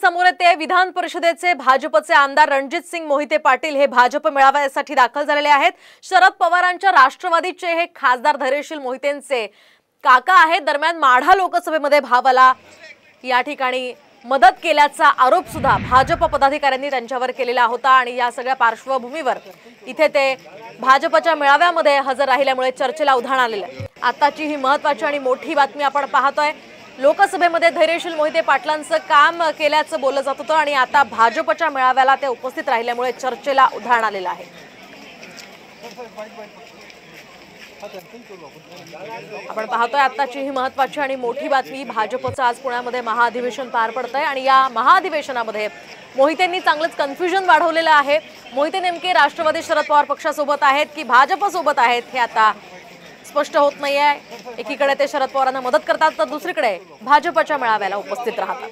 समोर येते विधान परिषदेचे भाजपचे आमदार रणजितसिंग मोहिते पाटील हे भाजप मेळाव्यासाठी दाखल झालेले आहेत। शरद पवारांच्या राष्ट्रवादीचे हे खासदार धैर्यशील मोहितेंचे काका आहेत। दरम्यान माढा लोकसभेमध्ये भावाला या ठिकाणी मदत केल्याचा आरोप सुद्धा भाजप पदाधिकाऱ्यांनी त्यांच्यावर केलेला होता आणि या सगळ्या पार्श्वभूमीवर इथे ते भाजपच्या मेळाव्यामध्ये हजर राहिल्यामुळे चर्चेला उधाण आलेलं आहे। आताची ही महत्त्वाची आणि मोठी बातमी आपण पाहतोय। लोकसभेमध्ये धैर्यशील मोहिते पाटलांचं काम केल्याचं बोललं जात होतं आणि आता भाजपच्या मेळाव्याला ते उपस्थित राहिल्यामुळे चर्चेला उधाण आलेलं आहे। आपण पाहतोय आताची ही महत्त्वाची आणि मोठी बातमी। भाजपचं आज पुण्यामध्ये महाअधिवेशन पार पडतंय आणि या महाअधिवेशनामध्ये मोहितेंनी चांगलंच कन्फ्युजन वाढवलेलं आहे। मोहिते नेमके राष्ट्रवादी शरद पवार पक्षासोबत आहेत की भाजप सोबत आहेत हे आता स्पष्ट होत नाहीये। एकीकडे ते शरद पवारांना मदत करतात तर दुसरीकडे भाजपच्या मेळाव्याला उपस्थित राहतात।